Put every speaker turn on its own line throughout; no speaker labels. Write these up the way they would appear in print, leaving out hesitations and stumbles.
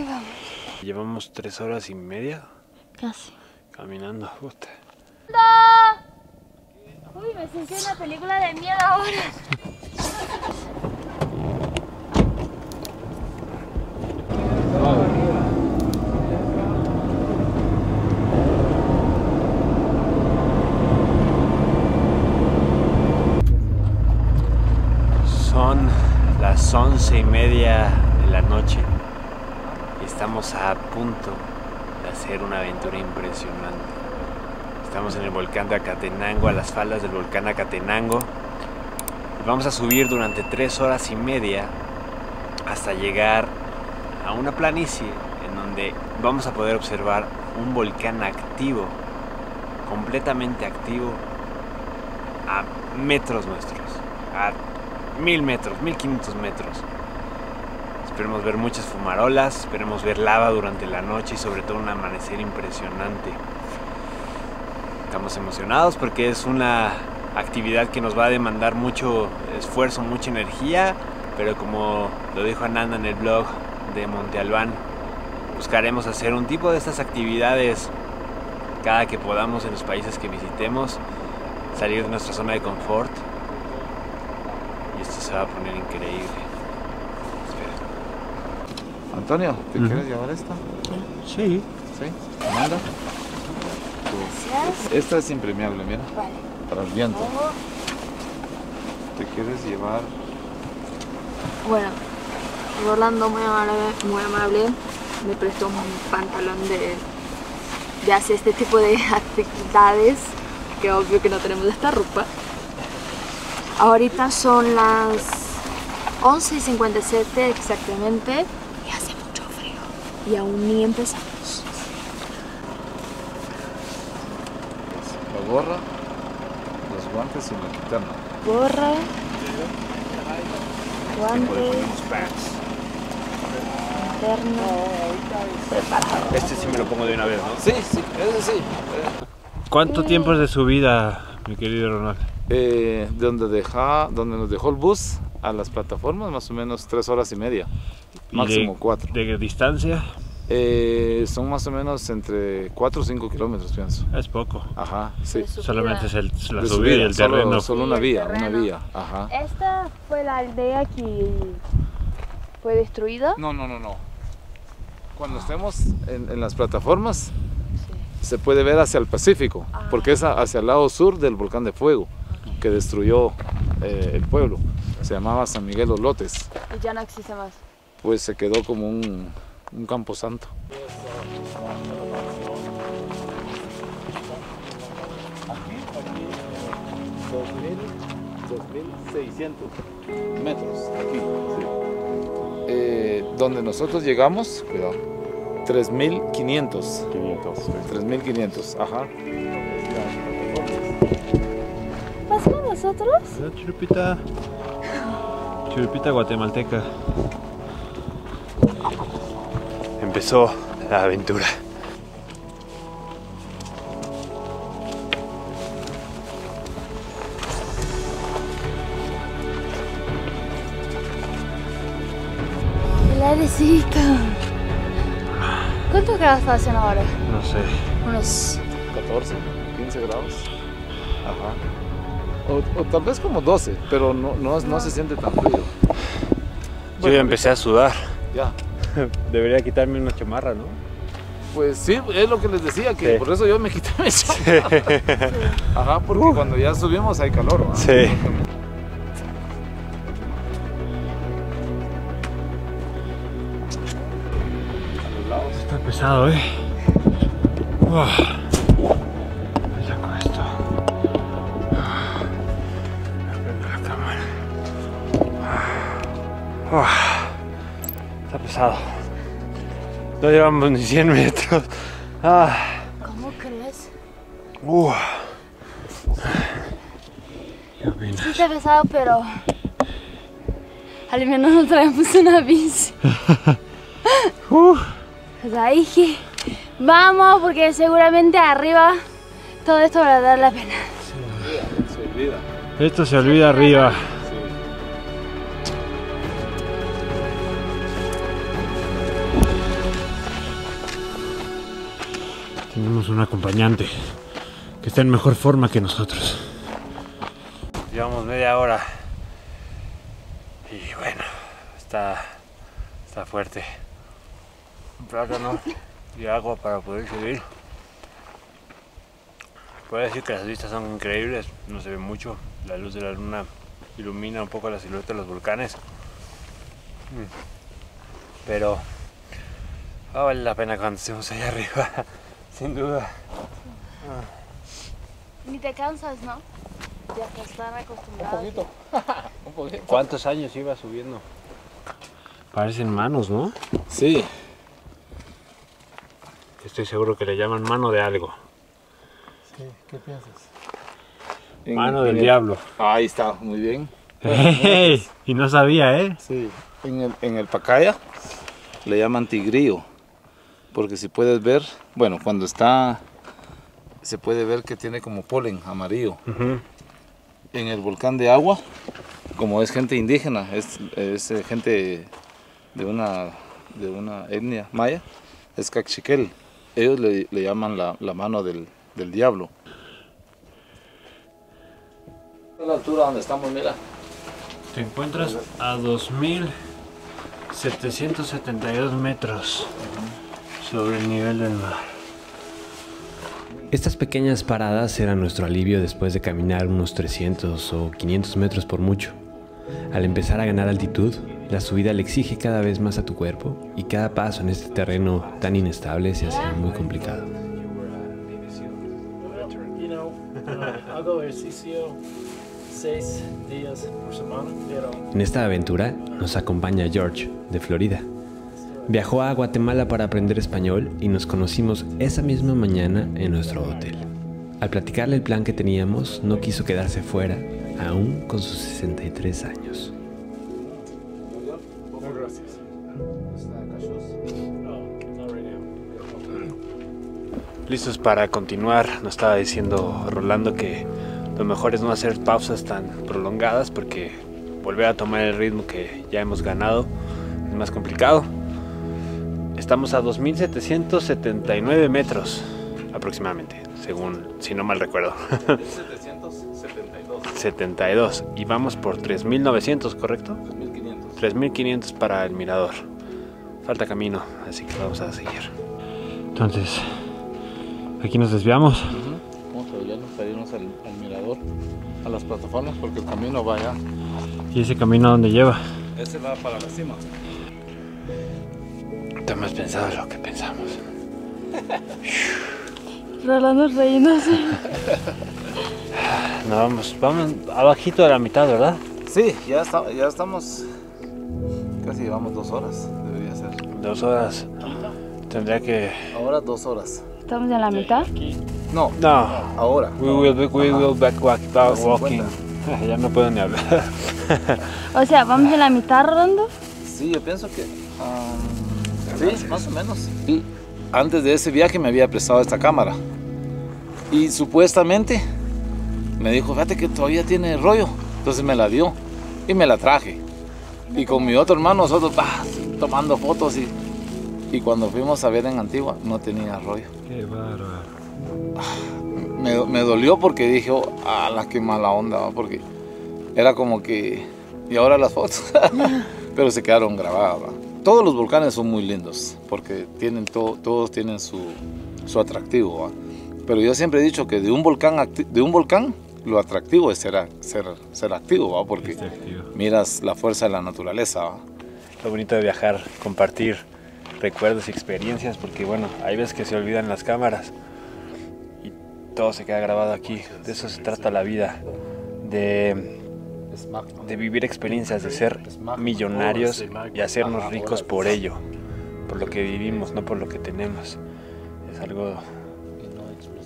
qué vamos?
Llevamos 3 horas y media
Casi.
caminando. Puta.
Uy, me sentí una película de miedo ahora.
Son las 11:30 de la noche y estamos a punto de hacer una aventura impresionante. Estamos en el volcán de Acatenango, a las faldas del volcán Acatenango. Vamos a subir durante 3 horas y media hasta llegar a una planicie en donde vamos a poder observar un volcán activo, completamente activo, a metros nuestros, a 1000 metros, 1500 metros. Esperemos ver muchas fumarolas, esperemos ver lava durante la noche y sobre todo un amanecer impresionante. Estamos emocionados porque es una actividad que nos va a demandar mucho esfuerzo, mucha energía, pero como lo dijo Ananda en el blog de Monte Albán, buscaremos hacer un tipo de estas actividades cada que podamos en los países que visitemos, salir de nuestra zona de confort. Y esto se va a poner increíble. Espera.
Antonio, ¿te quieres llevar esta?
Sí.
¿Sí? Amanda.
Gracias.
Esta es impermeable, mira.
Vale.
Para el viento. ¿Te quieres llevar?
Bueno, Rolando muy amable, me prestó un pantalón de hacer este tipo de actividades, que obvio que no tenemos esta ropa. Ahorita son las 11:57 exactamente y hace mucho frío y aún ni empezamos.
La gorra, los guantes y la linterna.
Gorra, guantes, linterna, preparado.
Este sí me lo pongo de una vez, ¿no?
Sí, sí, ese sí.
¿Cuánto tiempo es de subida, mi querido Ronald?
Donde nos dejó el bus a las plataformas, más o menos 3 horas y media. Máximo 4.
¿De distancia?
Son más o menos entre 4 o 5 kilómetros, pienso.
Es poco.
Ajá, sí.
Solamente es la
De
subida y el terreno.
Solo una
Sí, el
vía,
terreno.
una vía. Ajá.
Esta fue la aldea que fue destruida.
No. Cuando estemos en las plataformas, se puede ver hacia el Pacífico, porque es hacia el lado sur del volcán de fuego que destruyó el pueblo. Se llamaba San Miguel Los Lotes.
Y ya no existe más.
Pues se quedó como un camposanto. Aquí 2.600 metros. Aquí, sí. Donde nosotros llegamos, cuidado, 3.500. 3.500, ajá.
¿Vas con nosotros?
Churupita guatemalteca. Empezó la aventura.
El airecito. ¿Cuántos grados está haciendo ahora?
No sé.
Unos
14, 15 grados. Ajá. O tal vez como 12, pero no se siente tan frío.
Yo ya empecé a sudar.
Ya.
Debería quitarme una chamarra, ¿no?
Pues sí, es lo que les decía, que
Sí.
por eso yo me quité mi chamarra. Ajá, porque cuando ya subimos hay calor, ¿no?
Sí. Está pesado, ¿eh? Me saco esto. Prendo la cámara. Está pesado. No llevamos ni 100 metros.
¿Cómo crees?
¿Qué opinas?
Sí está pesado, pero al menos no traemos una bici. Pues ahí dije, vamos, porque seguramente arriba todo esto va a dar la pena.
Se olvida.
Esto se olvida arriba. Tenemos un acompañante que está en mejor forma que nosotros. Llevamos media hora y bueno, está fuerte. Un plátano y agua para poder seguir. Puedo decir que las vistas son increíbles, no se ve mucho, la luz de la luna ilumina un poco la silueta de los volcanes, pero vale la pena cuando estemos allá arriba, sin duda.
Ni te cansas, ¿no? Ya están acostumbrados.
Un poquito.
¿Cuántos años iba subiendo? Parecen manos, ¿no?
Sí.
Estoy seguro que le llaman mano de algo.
Sí, ¿qué piensas?
Mano del diablo.
Ahí está, muy bien.
¡Hey! Y no sabía, ¿eh?
Sí, en el Pacaya le llaman tigrillo, porque si puedes ver, bueno, cuando está, se puede ver que tiene como polen amarillo. En el volcán de agua, como es gente indígena, es gente de una etnia maya, es cachiquel, ellos le llaman la mano del diablo. A la altura donde estamos, mira.
Te encuentras a 2.772 metros sobre el nivel del mar.
Estas pequeñas paradas eran nuestro alivio después de caminar unos 300 o 500 metros por mucho. Al empezar a ganar altitud, la subida le exige cada vez más a tu cuerpo y cada paso en este terreno tan inestable se hace muy complicado.
Hago ejercicio 6 días por semana, pero...
En esta aventura nos acompaña George, de Florida. Viajó a Guatemala para aprender español y nos conocimos esa misma mañana en nuestro hotel. Al platicarle el plan que teníamos, no quiso quedarse fuera, aún con sus 63 años.
Listos para continuar. Nos estaba diciendo Rolando que lo mejor es no hacer pausas tan prolongadas porque volver a tomar el ritmo que ya hemos ganado es más complicado. Estamos a 2.779 metros aproximadamente, según, si no mal recuerdo. 72 y vamos por 3.900, ¿correcto? 3.500 para el mirador. Falta camino, así que vamos a seguir. Entonces, aquí nos desviamos.
Vamos a desviarnos para irnos al mirador, a las plataformas, porque el camino va allá.
¿Y ese camino a dónde lleva?
Ese va para la cima.
Está más pensado de lo que pensamos.
Rolando reyéndose.
No, vamos abajito de la mitad, ¿verdad?
Sí, ya estamos, casi llevamos 2 horas, debería ser.
2 horas. Tendría que...
Ahora 2 horas.
¿Estamos en la mitad?
No,
No.
ahora.
We will back walking. Ya no puedo ni hablar.
O sea, ¿vamos en la mitad, Rolando?
Sí, yo pienso que... sí, más o menos. Y antes de ese viaje me había prestado esta cámara. Y supuestamente me dijo, fíjate que todavía tiene rollo. Entonces me la dio y me la traje. Y con mi otro hermano nosotros tomando fotos y cuando fuimos a ver en Antigua no tenía rollo.
Qué bárbaro.
Me dolió porque dije, la qué mala onda, ¿va? Porque era como que... Y ahora las fotos, pero se quedaron grabadas, ¿va? Todos los volcanes son muy lindos porque tienen todos tienen su atractivo, ¿va? Pero yo siempre he dicho que de un volcán lo atractivo es ser activo, ¿va? Porque miras la fuerza de la naturaleza, ¿va?
Lo bonito de viajar, compartir recuerdos y experiencias, porque bueno, hay veces que se olvidan las cámaras y todo se queda grabado aquí. De eso se trata la vida, de vivir experiencias, de ser millonarios y hacernos ricos por ello, por lo que vivimos, no por lo que tenemos. Es algo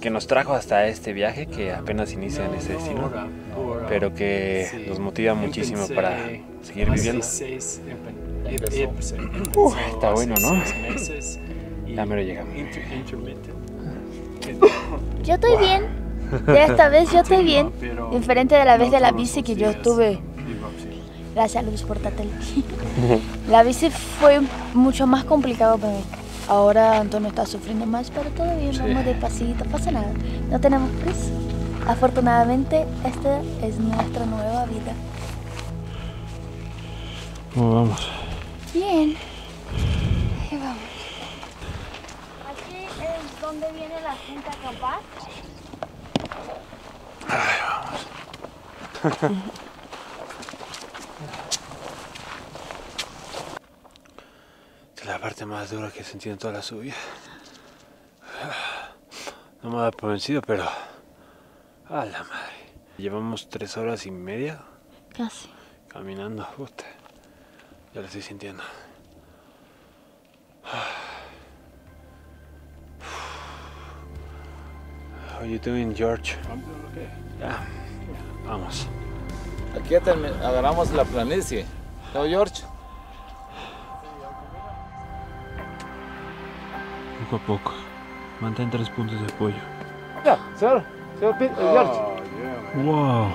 que nos trajo hasta este viaje, que apenas inicia en este destino, pero que nos motiva muchísimo para seguir viviendo. Está bueno, ¿no? Ya mero llegamos.
Yo estoy bien. De esta vez yo estoy bien. Diferente de la vez de la bici que yo tuve. Gracias, Luis, por la bici fue mucho más complicado para mí. Ahora Antonio está sufriendo más, pero todo bien,
Sí.
vamos despacito, no pasa nada. No tenemos prisa. Afortunadamente, esta es nuestra nueva vida.
¿Cómo vamos?
Bien. Ahí vamos. Aquí es donde viene la gente a acampar.
Es la parte más dura que he sentido en toda la subida. No me da por vencido, pero... ¡A la madre! Llevamos 3 horas y media
Casi.
caminando. Puta. Ya lo estoy sintiendo. How you doing, George?
I'm doing okay.
Ya, vamos.
Aquí agarramos la planicie. ¿No, George?
Poco a poco. Mantén 3 puntos de apoyo.
Ya, señor George.
¡Wow!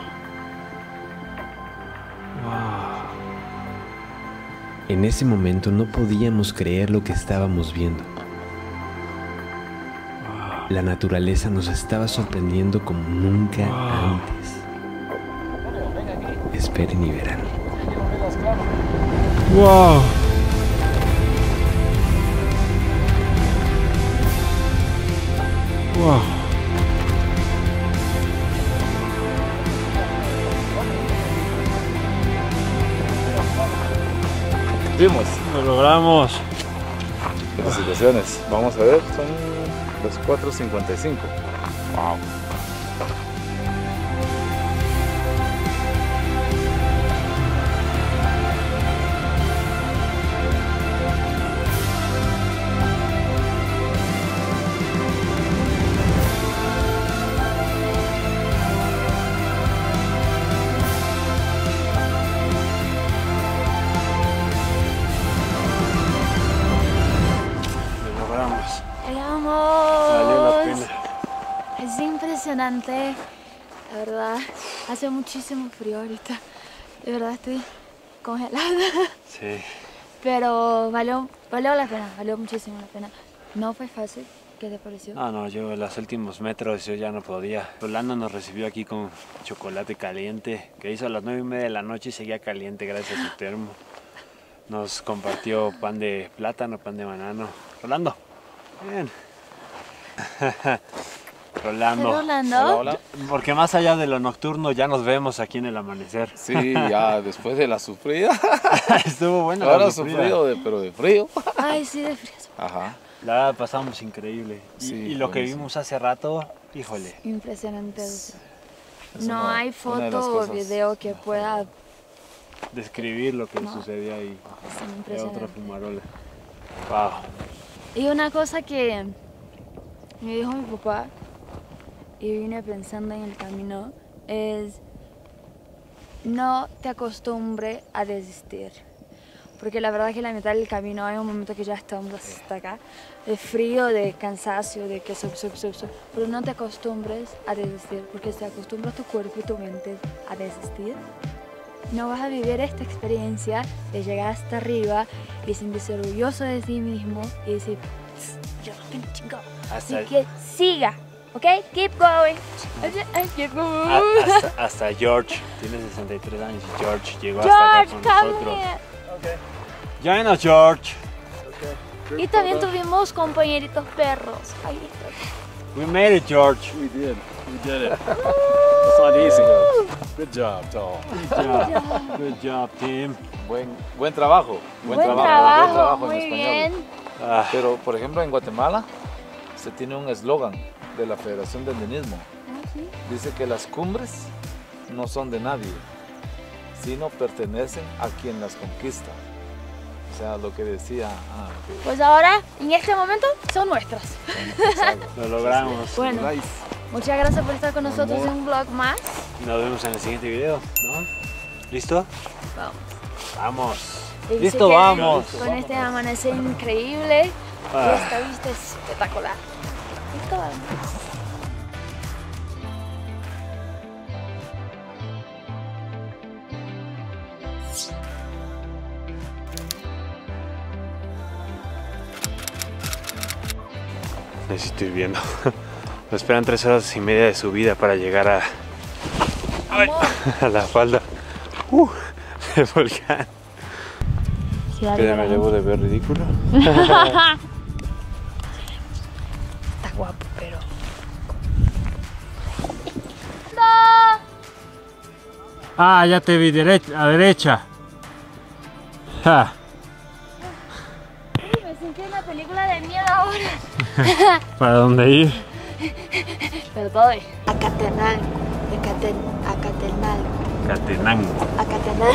En ese momento no podíamos creer lo que estábamos viendo. La naturaleza nos estaba sorprendiendo como nunca antes. Esperen y verán.
¡Wow! ¡Wow!
Vimos.
¡Lo logramos!
Felicitaciones. Vamos a ver, son las 4:55. Wow.
¡Lo logramos!
¡Llegamos!
Valió la pena.
Es impresionante. La verdad, hace muchísimo frío ahorita. De verdad estoy congelada.
Sí.
Pero valió la pena, valió muchísimo la pena. No fue fácil. ¿Qué te pareció?
No, yo en los últimos metros yo ya no podía. Rolando nos recibió aquí con chocolate caliente, que hizo a las 9:30 de la noche y seguía caliente gracias a su termo. Nos compartió pan de plátano, pan de banano. Rolando, bien. Rolando.
Rolando.
Hola, hola.
Porque más allá de lo nocturno ya nos vemos aquí en el amanecer.
Sí, ya después de la sufrida.
Estuvo bueno.
Ahora
la sufrida.
sufrido, pero de frío.
Ay, sí, de frío.
Ajá.
La verdad pasamos increíble.
Sí,
y lo que
buenísimo.
vimos hace rato, híjole.
Impresionante.
Es
No
una-
hay
una de
foto
las
o
cosas
video que pueda
Describir lo que
No.
sucedía ahí.
ser
Era otra
impresionante.
fumarola. Wow.
Y una cosa que me dijo mi papá y vine pensando en el camino es no te acostumbre a desistir. Porque la verdad es que la mitad del camino hay un momento que ya estamos hasta acá, de frío, de cansancio, de que sub. Pero no te acostumbres a desistir, porque si acostumbras tu cuerpo y tu mente a desistir, no vas a vivir esta experiencia de llegar hasta arriba y sentirse orgulloso de ti mismo y decir, yo lo tengo chingado. Así
Hasta,
que siga, ¿ok? Keep going. Keep going.
hasta George, tiene 63 años y George llegó hasta acá
George,
con
come
nosotros.
here.
Join us, George.
Y también tuvimos compañeritos perros. Ahí está.
We made it, George.
We did it. It's not easy. Good job, Tall.
Good job, team.
Buen trabajo.
Buen trabajo,
en
muy
español.
bien.
Ah,
Pero, por ejemplo, en Guatemala se tiene un eslogan de la Federación de Andinismo. Dice que las cumbres no son de nadie, sino pertenecen a quien las conquista. O sea, lo que decía...
Pues ahora, en este momento, son nuestras.
lo logramos.
Bueno, muchas gracias por estar con nosotros en un vlog más.
Nos vemos en el siguiente video, ¿no? ¿Listo?
Vamos.
Vamos.
Y
Listo,
se quedan
vamos.
Con este amanecer increíble
Ah.
y esta vista espectacular. Listo, vamos.
necesito ir viendo. Nos esperan 3 horas y media de subida para llegar a la falda del volcán. ¿Que me debo de ver ridículo?
Está guapo, pero...
Ah, ya te vi a derecha. Ja.
Me sentí en una película de miedo ahora.
¿Para dónde ir?
Pero todo es Acatenango. Acatenango.
Catenango.
Acatenango.